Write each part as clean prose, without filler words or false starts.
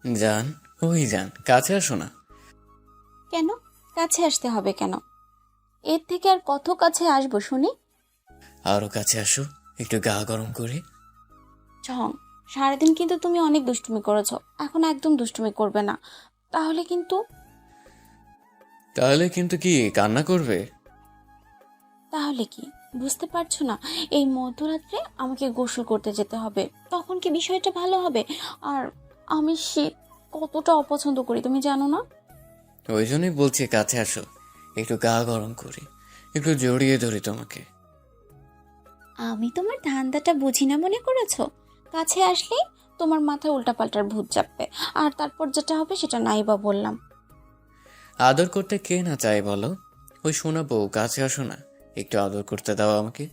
জান, ওই জান, কাছে আসো না। কেন? কাছে আসতে হবে কেন? এর থেকে আর কত কাছে আসবো শুনি? আরো কাছে আসো, একটু গা গরম করে। ঝং, সারাদিন কিন্তু তুমি অনেক দুষ্টুমি করেছো, এখন একদম দুষ্টুমি করবে না, তাহলে কিন্তু। তাহলে কিন্তু কি কান্না করবে? তাহলে কি বুঝতে পারছো না? এই মধ্যরাত্রে আমাকে গোসল করতে যেতে হবে, তখন কি বিষয়টা ভালো হবে? আর আমি শীত কতটা অপছন্দ করি তুমি জানো না? ওই জন্যই বলছি কাছে আসো, একটু গা গরম করি, একটু জড়িয়ে ধরি তোমাকে। আমি তোমার ধান্দাটা বুঝি না মনে করেছো? কাছে আসলেই তোমার মাথায় উল্টাপাল্টার ভূত চাপবে, আর তারপর যেটা হবে সেটা নাই বা বললাম। আদর করতে কে না চায় বলো? ওই শোনা বউ, কাছে আসো না, একটু আদর করতে দাও আমাকে।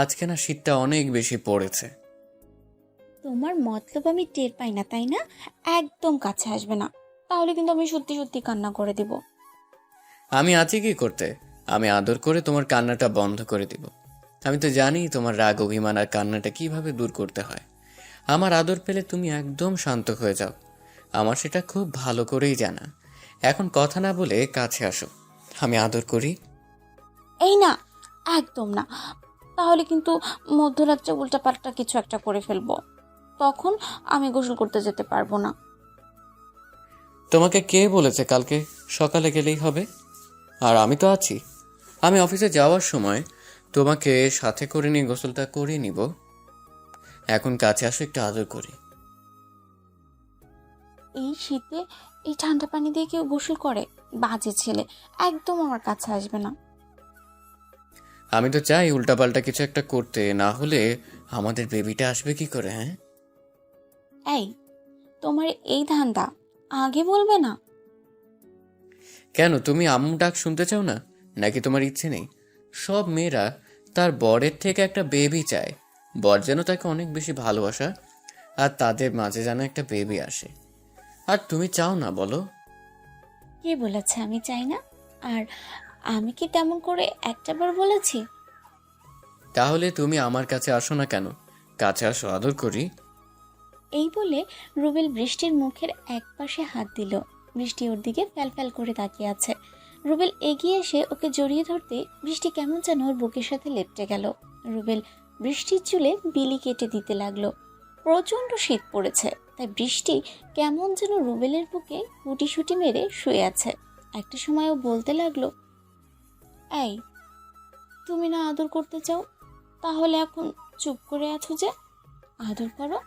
আজকে না শীতটা অনেক বেশি পড়েছে। তোমার মতলব আমি টের পাই না তাই না? একদম কাছে আসবে না, তাহলে কিন্তু আমি সত্যি সত্যি কান্না করে দিব। আমি আছি কি করতে? আমি আদর করে তোমার কান্নাটা বন্ধ করে দিব। আমি তো জানি তোমার রাগ, অভিমান আর কান্নাটা কিভাবে দূর করতে হয়। আমার আদর পেলে তুমি একদম শান্ত হয়ে যাও। আমার সেটা খুব ভালো করেই জানা। এখন কথা না বলে কাছে আসো, আমি আদর করি। এই না, একদম না, তাহলে কিন্তু মধ্যরাত্রে উল্টাপাল্টা কিছু একটা করে ফেলবো, তখন আমি গোসল করতে যেতে পারবো না। তোমাকে কে বলেছে কালকে সকালে গেলেই হবে? আর আমি তো আছি। আমি অফিসে যাওয়ার সময় তোমাকে সাথে করে নিয়ে গোসলটা করে নিব। এখন কাছে আসো, একটু আদর করি। এই শীতে এই ঠান্ডা পানি দিয়ে কেউ গোসল করে? বাজে ছেলে, একদম আমার কাছে আসবে না। আমি তো চাই উল্টাপাল্টা কিছু একটা করতে, না হলে আমাদের বেবিটা আসবে কি করে, হ্যাঁ? এই, তোমার এই ধান্দা আগে বলবে না? কেন, তুমি আম্মু ডাক শুনতে চাও না? নাকি তোমার ইচ্ছে নেই? সব মেয়েরা তার বরের থেকে একটা বেবি চায়। বর যেন তাকে অনেক বেশি ভালোবাসা, আর তাদের মাঝে যেন একটা বেবি আসে। আর তুমি চাও না বলো? কে বলেছে আমি চাই না? আর আমি কি তেমন করে একটাবার বলেছি? তাহলে তুমি আমার কাছে আসো না কেন? কাছে আসো, আদর করি। এই বলে রুবেল বৃষ্টির মুখের এক পাশে হাত দিল। বৃষ্টি ওর দিকে ফ্যাল করে তাকিয়ে আছে। রুবেল এগিয়ে এসে ওকে জড়িয়ে ধরতে বৃষ্টি কেমন যেন ওর বুকের সাথে লেপ্টে গেল। রুবেল বৃষ্টির চুলে বিলি কেটে দিতে লাগলো। প্রচণ্ড শীত পড়েছে, তাই বৃষ্টি কেমন যেন রুবেলের বুকে গুটিসুটি মেরে শুয়ে আছে। একটা সময় ও বলতে লাগলো, এই, তুমি না আদর করতে চাও, তাহলে এখন চুপ করে আছো যে? আদর করো।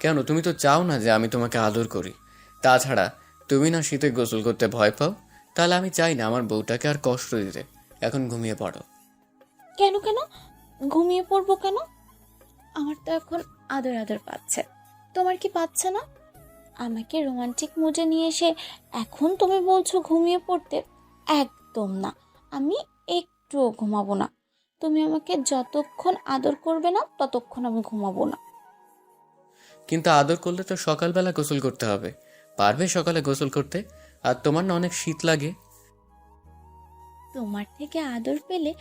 কেন, তুমি তো চাও না যে আমি তোমাকে আদর করি। তাছাড়া তুমি না শীতে গোসল করতে ভয় পাও। তাহলে আমি চাই না আমার বউটাকে আর কষ্ট দিতে। এখন ঘুমিয়ে পড়ো। কেন কেন? ঘুমিয়ে পড়বো কেন? আমার তো এখন আদর আদর পাচ্ছে, তোমার কি পাচ্ছে না? আমাকে রোমান্টিক মুডে নিয়ে এসে এখন তুমি বলছো ঘুমিয়ে পড়তে? একদম না, আমি একটুও ঘুমাবো না। তুমি আমাকে যতক্ষণ আদর করবে না ততক্ষণ আমি ঘুমাবো না। কিন্তু আদর করলে তো সকালবেলা গোসল করতে হবে। পারবে সকালে গোসল করতে? আর তোমার না অনেক শীত লাগে। তোমার থেকে আদর পেলে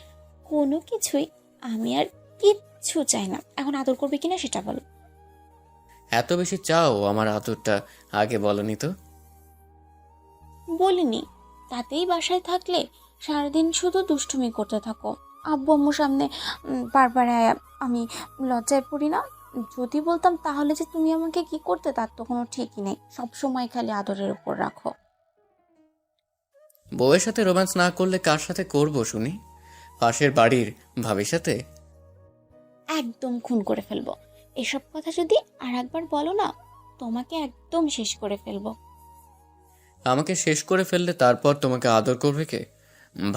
কোনো কিছুই আমি আর কিচ্ছু চাই না। এখন আদর করবে কিনা সেটা বলো। এত বেশি চাও আমার আদরটা, আগে বলনি তো। বলিনি, তাতেই বাসায় থাকলে সারাদিন শুধু দুষ্টুমি করতে থাকো। আব্বু আম্মুর সামনে বারবার আমি লজ্জায় পড়ি না? যদি বলতাম তাহলে যে তুমি আমাকে কি করতে তার তো কোনো ঠিকই নেই, সব সময় খালি আদরের উপর রাখো। বউয়ের সাথে রোম্যান্স না করলে কার সাথে করব শুনি? পাশের বাড়ির ভাবির সাথে? একদম খুন করে ফেলবো। এসব কথা যদি আর একবার বলো না, তোমাকে একদম শেষ করে ফেলবো। আমাকে শেষ করে ফেললে তারপর তোমাকে আদর করবে কে?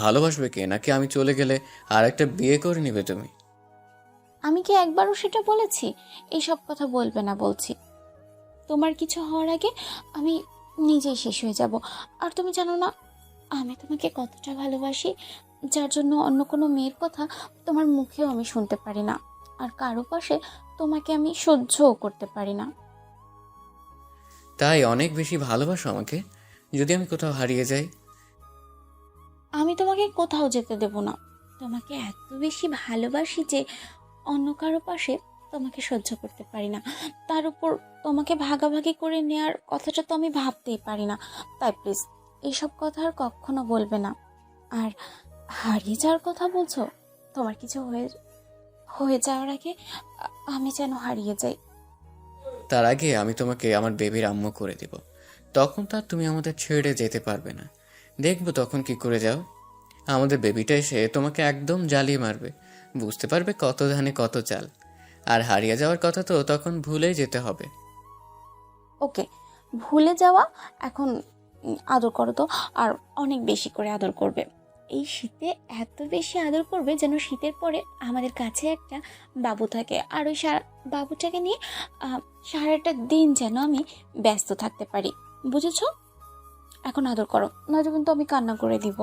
ভালোবাসবে কে? নাকি আমি চলে গেলে আর একটা বিয়ে করে নিবে তুমি? আমি কি একবারও সেটা বলেছি? এইসব কথা বলবে না বলছি। তোমার কিছু হওয়ার আগে আমি নিজেই শেষ হয়ে যাব। আর তুমি জানো না আমি তোমাকে কতটা ভালোবাসি, যার জন্য অন্য কোনো মেয়ের কথা তোমার মুখেও আমি শুনতে পারি না, আর কারো পাশে তোমাকে আমি সহ্যও করতে পারি না। তাই অনেক বেশি ভালোবাসো আমাকে? যদি আমি কোথাও হারিয়ে যাই? আমি তোমাকে কোথাও যেতে দেব না। তোমাকে এত বেশি ভালোবাসি যে অন্য কারো পাশে তোমাকে সহ্য করতে পারি না। তার উপর তোমাকে ভাগাভাগি করে নেয়ার কথাটা তো আমি ভাবতেই পারি না। তাই প্লিজ এইসব কথা আর কখনো বলবে না। আর হারিয়ে যাওয়ার কথা বলছো, তোমার কিছু হয়ে হয়ে যাওয়ার আগে আমি যেন হারিয়ে যাই। তার আগে আমি তোমাকে আমার বেবির আম্মু করে দিব। তখন তার তুমি আমাদের ছেড়ে যেতে পারবে না। দেখবো তখন কি করে যাও। আমাদের বেবিটা এসে তোমাকে একদম জ্বালিয়ে মারবে। বুঝতে পারবে কত ধানে কত চাল। আর হারিয়ে যাওয়ার কথা তো তখন ভুলেই যেতে হবে। ওকে, ভুলে যাওয়া। এখন আদর করো তো, আর অনেক বেশি করে আদর করবে। এই শীতে এত বেশি আদর করবে যেন শীতের পরে আমাদের কাছে একটা বাবু থাকে, আর ওই বাবুটাকে নিয়ে সারাটা দিন যেন আমি ব্যস্ত থাকতে পারি। বুঝেছো? এখন আদর করো, নয়তো কিন্তু আমি কান্না করে দিব।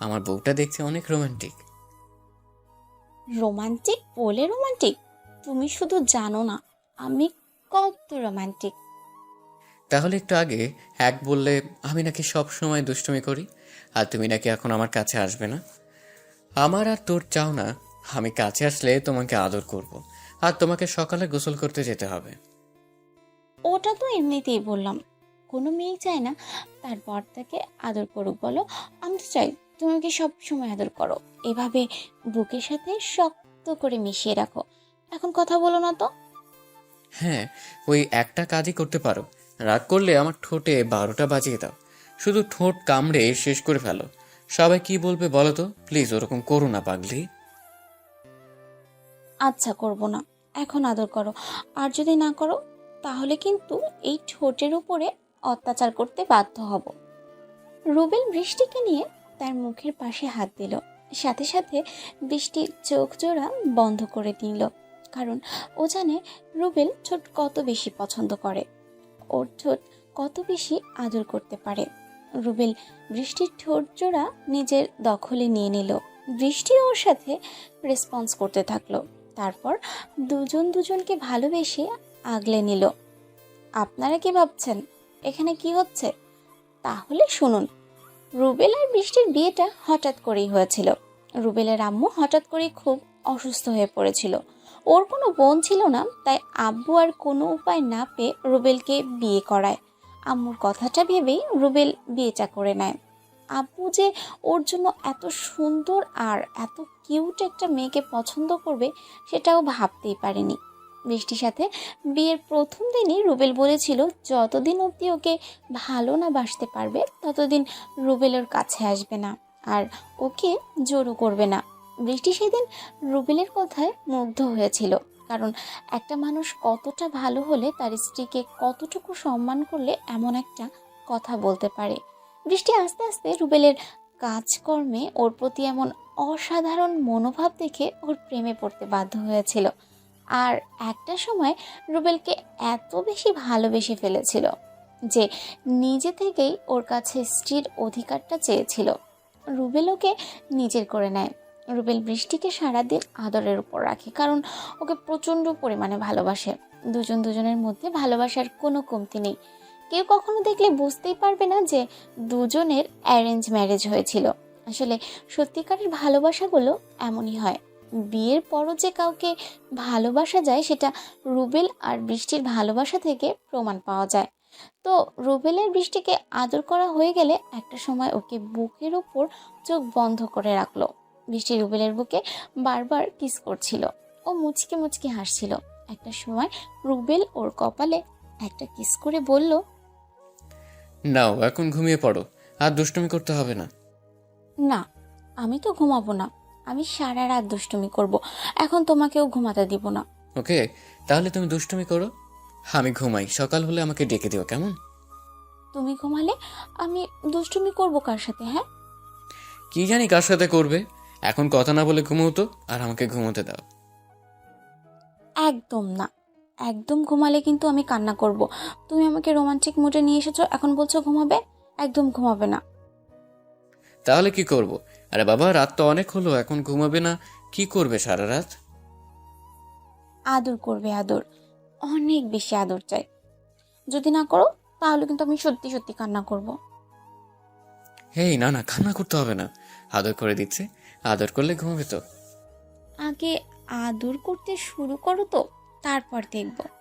আমার বউটা দেখছে অনেক রোমান্টিক। রোমান্টিক বলে রোমান্টিক? তুমি শুধু জানো না আমি কত রোমান্টিক। তাহলে একটু আগে এক বললে আমি নাকি সব সময় দুষ্টুমি করি, আর তুমি নাকি এখন আমার কাছে আসবে না। আমার আর তোর চাও না আমি কাছে আসলে তোমাকে আদর করব। আর তোমাকে সকালে গোসল করতে যেতে হবে। ওটা তো এমনিতেই বললাম, কোনো মেয়ে চায় না তার বরটাকে আদর করুক, বলো? আমি তো চাই তোমাকে সব সময় আদর করো, এভাবে বুকের সাথে শক্ত করে মিশিয়ে রাখো। এখন কথা বলো না তো। হ্যাঁ, ওই একটা কাজই করতে পারো। রাগ করলে আমার ঠোঁটে 12টা বাজিয়ে দাও। শুধু ঠোঁট কামড়ে শেষ করে ফেলো। সবাই কি বলবে বলো তো? প্লিজ ওরকম করো না পাগলি। আচ্ছা, করব না। এখন আদর করো, আর যদি না করো তাহলে কিন্তু এই ঠোঁটের উপরে অত্যাচার করতে বাধ্য হব। রুবেল বৃষ্টিকে নিয়ে তার মুখের পাশে হাত দিল, সাথে সাথে বৃষ্টি চোখ জোড়া বন্ধ করে দিল। কারণ ও জানে রুবেল ঠোঁট কত বেশি পছন্দ করে, ওর ঠোঁট কত বেশি আদর করতে পারে। রুবেল বৃষ্টির ঠোঁট জোড়া নিজের দখলে নিয়ে নিল। বৃষ্টি ওর সাথে রেসপন্স করতে থাকলো। তারপর দুজন দুজনকে ভালোবেসে আগলে নিল। আপনারা কি ভাবছেন এখানে কি হচ্ছে? তাহলে শুনুন। রুবেল আর বৃষ্টির বিয়েটা হঠাৎ করেই হয়েছিল। রুবেলের আম্মু হঠাৎ করেই খুব অসুস্থ হয়ে পড়েছিল। ওর কোনো বোন ছিল না, তাই আব্বু আর কোনো উপায় না পেয়ে রুবেলকে বিয়ে করায়। আম্মুর কথাটা ভেবেই রুবেল বিয়েটা করে নেয়। আব্বু যে ওর জন্য এত সুন্দর আর এত কিউট একটা মেয়েকে পছন্দ করবে সেটাও ভাবতেই পারেনি। বৃষ্টির সাথে বিয়ের প্রথম দিনই রুবেল বলেছিল যতদিন অবধি ওকে ভালো না বাসতে পারবে ততদিন রুবেলের কাছে আসবে না, আর ওকে জোরও করবে না। বৃষ্টি সেদিন রুবেলের কথায় মুগ্ধ হয়েছিল, কারণ একটা মানুষ কতটা ভালো হলে তার স্ত্রীকে কতটুকু সম্মান করলে এমন একটা কথা বলতে পারে। বৃষ্টি আস্তে আস্তে রুবেলের কাজকর্মে ওর প্রতি এমন অসাধারণ মনোভাব দেখে ওর প্রেমে পড়তে বাধ্য হয়েছিল। আর একটা সময় রুবেলকে এত বেশি ভালোবেসে ফেলেছিল যে নিজে থেকেই ওর কাছে স্ত্রীর অধিকারটা চেয়েছিল। রুবেল ওকে নিজের করে নেয়। রুবেল বৃষ্টিকে সারাদিন আদরের উপর রাখে, কারণ ওকে প্রচণ্ড পরিমাণে ভালোবাসে। দুজন দুজনের মধ্যে ভালোবাসার কোনো কমতি নেই। কেউ কখনো দেখলে বুঝতেই পারবে না যে দুজনের অ্যারেঞ্জ ম্যারেজ হয়েছিল। আসলে সত্যিকারের ভালোবাসাগুলো এমনই হয়। বিয়ের পরও যে কাউকে ভালোবাসা যায় সেটা রুবেল আর বৃষ্টির ভালোবাসা থেকে প্রমাণ পাওয়া যায়। তো রুবেলের বৃষ্টিকে আদর করা হয়ে গেলে একটা সময় ওকে বুকের ওপর চোখ বন্ধ করে রাখলো। বৃষ্টি রুবেলের বুকে বারবার কিস করছিল। ও মুচকে মুচকে হাসছিল। একটা সময় রুবেল ওর কপালে একটা কিস করে বলল, নাও এখন ঘুমিয়ে পড়ো, আর দুষ্টুমি করতে হবে না। না, আমি তো ঘুমাবো না। আমি সারা রাত দুষ্টুমি করব। এখন তোমাকেও ঘুমাতে দিব না। ওকে, তাহলে তুমি দুষ্টুমি করো, আমি ঘুমাই। সকাল হলে আমাকে ডেকে দিও, কেমন? তুমি ঘুমালে আমি দুষ্টুমি করব কার সাথে? হ্যাঁ, কি জানি কার সাথে করবে। এখন কথা না বলে ঘুমো তো, আর আমাকে ঘুমোতে দাও। একদম না। একদম ঘুমালে কিন্তু আমি কান্না করব। তুমি আমাকে রোমান্টিক মুডে নিয়ে এসেছো, এখন বলছো ঘুমাবে? একদম ঘুমাবে না। তাহলে কি করব? আরে বাবা, রাত তো অনেক হলো, এখন ঘুমাবে না? কি করবে সারা রাত? আদর করবে, আদর, অনেক বেশি আদর চাই। যদি না করো তাহলে কিন্তু আমি সত্যি সত্যি কান্না করব। হেই, না না, কান্না করতে হবে না। আদর করে দিচ্ছে, আদর করলে ঘুমাবে তো। আগে আদর করতে শুরু করো তো, তারপর দেখব।